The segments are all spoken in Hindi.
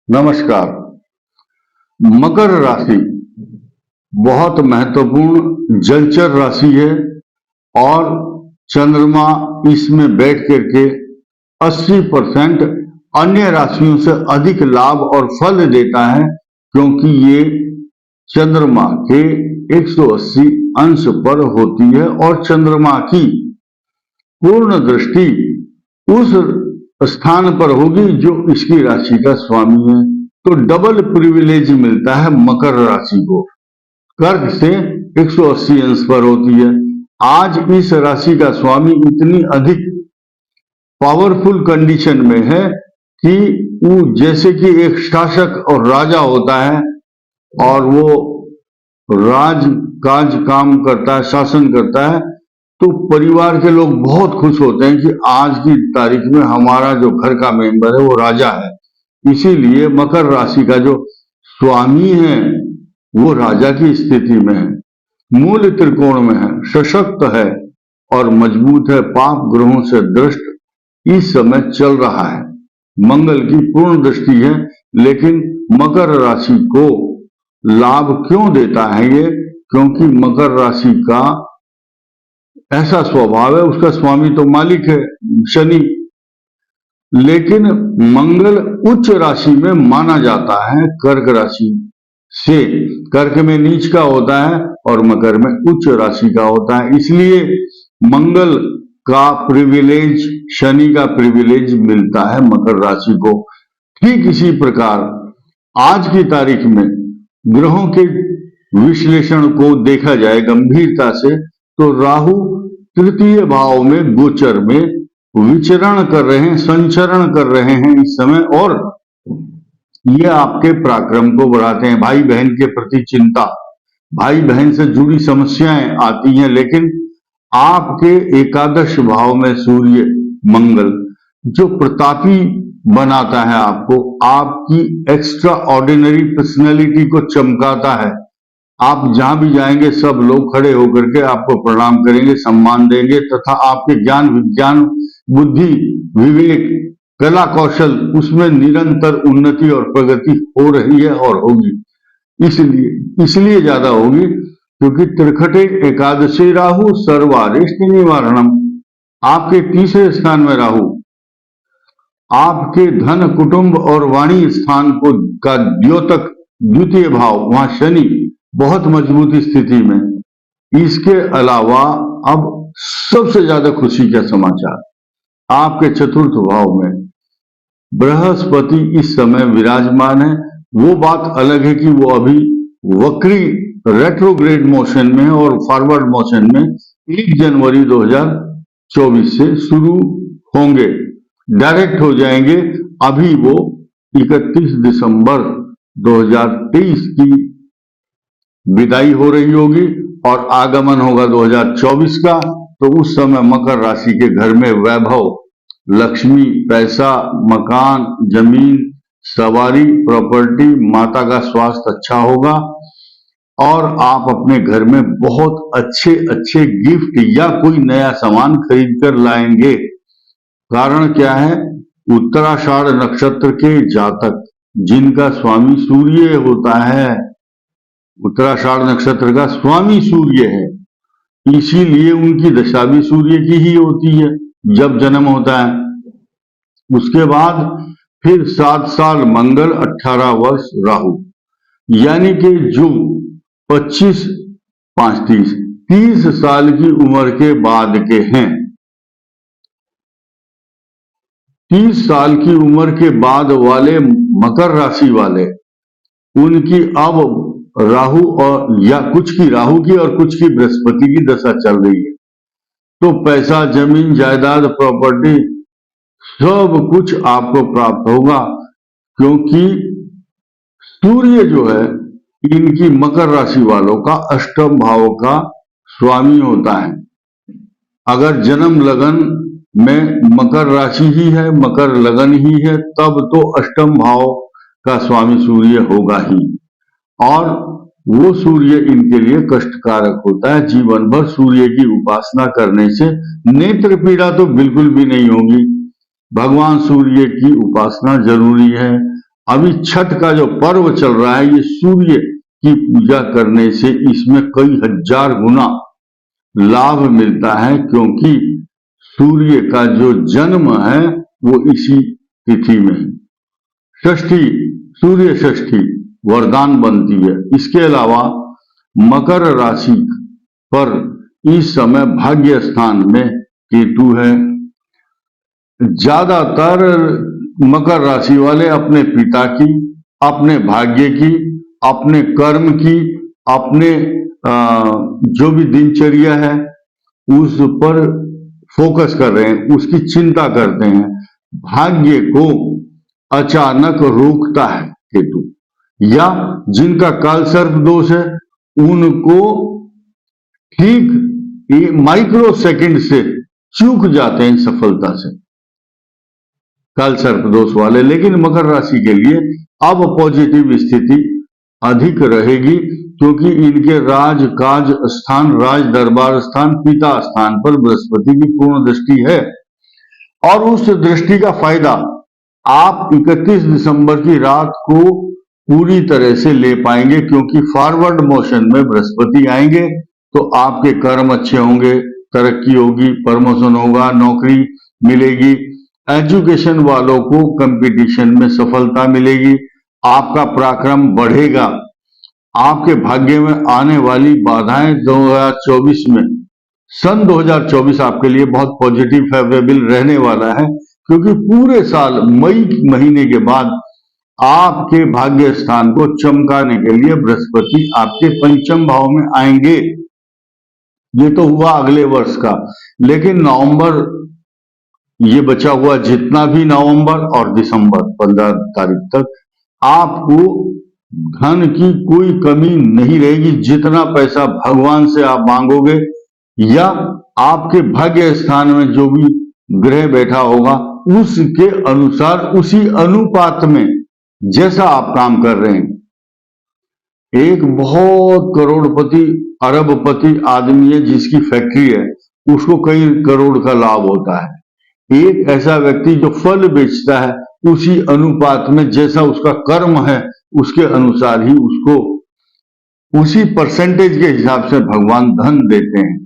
नमस्कार। मकर राशि बहुत महत्वपूर्ण जलचर राशि है और चंद्रमा इसमें बैठ करके 80% अन्य राशियों से अधिक लाभ और फल देता है, क्योंकि ये चंद्रमा के 180 अंश पर होती है और चंद्रमा की पूर्ण दृष्टि उस स्थान पर होगी जो इसकी राशि का स्वामी है। तो डबल प्रिविलेज मिलता है मकर राशि को। कर्क से 180 अंश पर होती है। आज इस राशि का स्वामी इतनी अधिक पावरफुल कंडीशन में है कि वो जैसे कि एक शासक और राजा होता है और वो राज काज काम करता है, शासन करता है, तो परिवार के लोग बहुत खुश होते हैं कि आज की तारीख में हमारा जो घर का मेंबर है वो राजा है। इसीलिए मकर राशि का जो स्वामी है वो राजा की स्थिति में है, मूल त्रिकोण में है, सशक्त है और मजबूत है। पाप ग्रहों से दृष्ट इस समय चल रहा है, मंगल की पूर्ण दृष्टि है। लेकिन मकर राशि को लाभ क्यों देता है ये? क्योंकि मकर राशि का ऐसा स्वभाव है, उसका स्वामी तो मालिक है शनि, लेकिन मंगल उच्च राशि में माना जाता है कर्क राशि से। कर्क में नीच का होता है और मकर में उच्च राशि का होता है, इसलिए मंगल का प्रिविलेज, शनि का प्रिविलेज मिलता है मकर राशि को। ठीक इसी प्रकार आज की तारीख में ग्रहों के विश्लेषण को देखा जाए गंभीरता से, तो राहु तृतीय भाव में गोचर में विचरण कर रहे हैं, संचरण कर रहे हैं इस समय, और ये आपके पराक्रम को बढ़ाते हैं। भाई बहन के प्रति चिंता, भाई बहन से जुड़ी समस्याएं आती हैं, लेकिन आपके एकादश भाव में सूर्य मंगल जो प्रतापी बनाता है आपको, आपकी एक्स्ट्रा ऑर्डिनरी पर्सनैलिटी को चमकाता है। आप जहां भी जाएंगे सब लोग खड़े होकर के आपको प्रणाम करेंगे, सम्मान देंगे, तथा आपके ज्ञान विज्ञान बुद्धि विवेक कला कौशल उसमें निरंतर उन्नति और प्रगति हो रही है और होगी। इसलिए ज्यादा होगी क्योंकि त्रिखटे एकादशी राहु सर्वारिष्ट निवारणम, आपके तीसरे स्थान में राहु, आपके धन कुटुंब और वाणी स्थान को का द्योतक द्वितीय भाव, वहां शनि बहुत मजबूत स्थिति में। इसके अलावा अब सबसे ज्यादा खुशी का समाचार, आपके चतुर्थ भाव में बृहस्पति इस समय विराजमान है। वो बात अलग है कि वो अभी वक्री रेट्रोग्रेड मोशन में है और फॉरवर्ड मोशन में 1 जनवरी 2024 से शुरू होंगे, डायरेक्ट हो जाएंगे। अभी वो 31 दिसंबर 2023 की विदाई हो रही होगी और आगमन होगा 2024 का। तो उस समय मकर राशि के घर में वैभव, लक्ष्मी, पैसा, मकान, जमीन, सवारी, प्रॉपर्टी, माता का स्वास्थ्य अच्छा होगा और आप अपने घर में बहुत अच्छे अच्छे गिफ्ट या कोई नया सामान खरीद कर लाएंगे। कारण क्या है? उत्तराषाढ़ नक्षत्र के जातक जिनका स्वामी सूर्य होता है, उत्तराषाढ़ नक्षत्र का स्वामी सूर्य है, इसीलिए उनकी दशा भी सूर्य की ही होती है जब जन्म होता है। उसके बाद फिर 7 साल मंगल, 18 वर्ष राहु, यानी कि जो 25 5 30 साल की उम्र के बाद के हैं, 30 साल की उम्र के बाद वाले मकर राशि वाले, उनकी अब राहु और या कुछ की राहु की और कुछ की बृहस्पति की दशा चल रही है। तो पैसा, जमीन, जायदाद, प्रॉपर्टी सब कुछ आपको प्राप्त होगा, क्योंकि सूर्य जो है इनकी मकर राशि वालों का अष्टम भाव का स्वामी होता है। अगर जन्म लगन में मकर राशि ही है, मकर लगन ही है, तब तो अष्टम भाव का स्वामी सूर्य होगा ही, और वो सूर्य इनके लिए कष्टकारक होता है। जीवन भर सूर्य की उपासना करने से नेत्र पीड़ा तो बिल्कुल भी नहीं होगी। भगवान सूर्य की उपासना जरूरी है। अभी छठ का जो पर्व चल रहा है, ये सूर्य की पूजा करने से इसमें कई हजार गुना लाभ मिलता है, क्योंकि सूर्य का जो जन्म है वो इसी तिथि में है। षष्ठी, सूर्य षष्ठी वरदान बनती है। इसके अलावा मकर राशि पर इस समय भाग्य स्थान में केतु है। ज्यादातर मकर राशि वाले अपने पिता की, अपने भाग्य की, अपने कर्म की, अपने जो भी दिनचर्या है उस पर फोकस कर रहे हैं, उसकी चिंता करते हैं। भाग्य को अचानक रोकता है केतु, या जिनका कालसर्प दोष है उनको ठीक माइक्रो सेकंड से चूक जाते हैं सफलता से, कालसर्प दोष वाले। लेकिन मकर राशि के लिए अब पॉजिटिव स्थिति अधिक रहेगी, क्योंकि इनके राज काज स्थान, राज दरबार स्थान, पिता स्थान पर बृहस्पति की पूर्ण दृष्टि है, और उस दृष्टि का फायदा आप 31 दिसंबर की रात को पूरी तरह से ले पाएंगे, क्योंकि फॉरवर्ड मोशन में बृहस्पति आएंगे तो आपके कर्म अच्छे होंगे, तरक्की होगी, प्रमोशन होगा, नौकरी मिलेगी। एजुकेशन वालों को कंपटीशन में सफलता मिलेगी, आपका पराक्रम बढ़ेगा। आपके भाग्य में आने वाली बाधाएं 2024 में, सन 2024 आपके लिए बहुत पॉजिटिव फेवरेबल रहने वाला है, क्योंकि पूरे साल मई महीने के बाद आपके भाग्य स्थान को चमकाने के लिए बृहस्पति आपके पंचम भाव में आएंगे। ये तो हुआ अगले वर्ष का, लेकिन नवंबर, ये बचा हुआ जितना भी नवंबर और दिसंबर 15 तारीख तक आपको धन की कोई कमी नहीं रहेगी। जितना पैसा भगवान से आप मांगोगे या आपके भाग्य स्थान में जो भी ग्रह बैठा होगा उसके अनुसार, उसी अनुपात में जैसा आप काम कर रहे हैं। एक बहुत करोड़पति अरबपति आदमी है जिसकी फैक्ट्री है, उसको कई करोड़ का लाभ होता है। एक ऐसा व्यक्ति जो फल बेचता है, उसी अनुपात में जैसा उसका कर्म है उसके अनुसार ही उसको उसी परसेंटेज के हिसाब से भगवान धन देते हैं।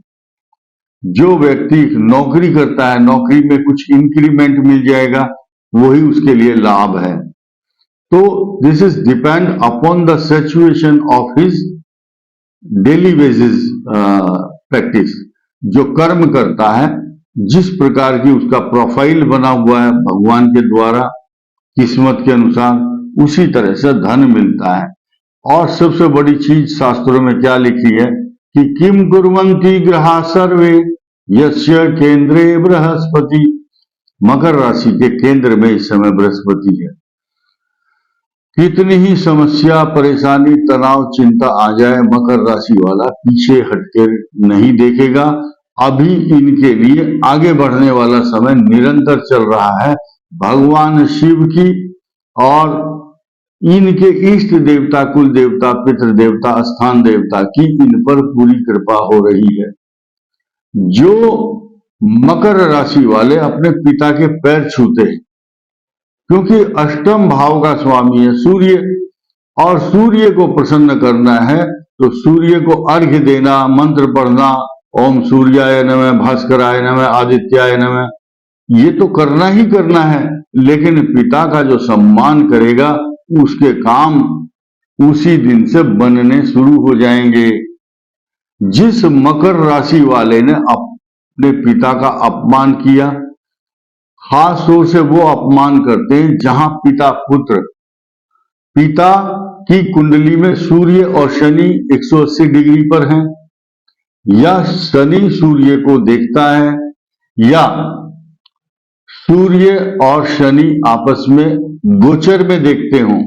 जो व्यक्ति नौकरी करता है, नौकरी में कुछ इंक्रीमेंट मिल जाएगा, वही उसके लिए लाभ है। तो this is depend upon the situation of his daily basis practice. जो कर्म करता है, जिस प्रकार की उसका प्रोफाइल बना हुआ है भगवान के द्वारा किस्मत के अनुसार, उसी तरह से धन मिलता है। और सबसे बड़ी चीज शास्त्रों में क्या लिखी है कि किम कुर्वन्ति ग्रहा सर्वे यस्य केंद्रे बृहस्पति। मकर राशि के केंद्र में इस समय बृहस्पति है। कितनी ही समस्या, परेशानी, तनाव, चिंता आ जाए, मकर राशि वाला पीछे हटकर नहीं देखेगा। अभी इनके लिए आगे बढ़ने वाला समय निरंतर चल रहा है। भगवान शिव की और इनके इष्ट देवता, कुल देवता, पितृ देवता, स्थान देवता की इन पर पूरी कृपा हो रही है। जो मकर राशि वाले अपने पिता के पैर छूते हैं, क्योंकि अष्टम भाव का स्वामी है सूर्य, और सूर्य को प्रसन्न करना है तो सूर्य को अर्घ्य देना, मंत्र पढ़ना, ओम सूर्याय नमः, भास्कराय नमः, आदित्याय नमः, ये तो करना ही करना है। लेकिन पिता का जो सम्मान करेगा उसके काम उसी दिन से बनने शुरू हो जाएंगे। जिस मकर राशि वाले ने अपने पिता का अपमान किया, खास तौर से वो अपमान करते हैं जहां पिता पुत्र, पिता की कुंडली में सूर्य और शनि 180 डिग्री पर हैं, या शनि सूर्य को देखता है, या सूर्य और शनि आपस में गोचर में देखते हों।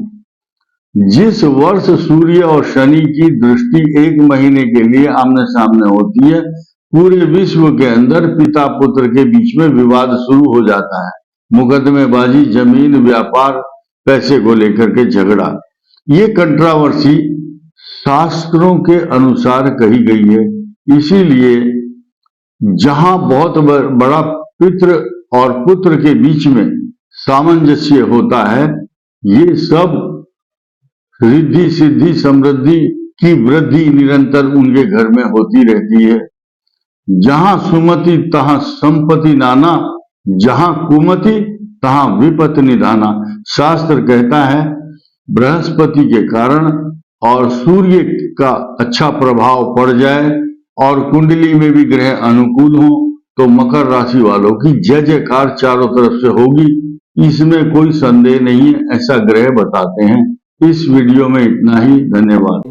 जिस वर्ष सूर्य और शनि की दृष्टि 1 महीने के लिए आमने सामने होती है, पूरे विश्व के अंदर पिता पुत्र के बीच में विवाद शुरू हो जाता है। मुकदमेबाजी, जमीन, व्यापार, पैसे को लेकर के झगड़ा। ये कंट्रावर्सी शास्त्रों के अनुसार कही गई है। इसीलिए जहां बहुत बड़ा पितृ और पुत्र के बीच में सामंजस्य होता है, ये सब रिद्धि सिद्धि समृद्धि की वृद्धि निरंतर उनके घर में होती रहती है। जहां सुमति तहां संपत्ति नाना, जहां कुमति तहां विपत्ति निधाना। शास्त्र कहता है बृहस्पति के कारण और सूर्य का अच्छा प्रभाव पड़ जाए और कुंडली में भी ग्रह अनुकूल हो तो मकर राशि वालों की जय जयकार चारों तरफ से होगी, इसमें कोई संदेह नहीं है, ऐसा ग्रह बताते हैं। इस वीडियो में इतना ही, धन्यवाद।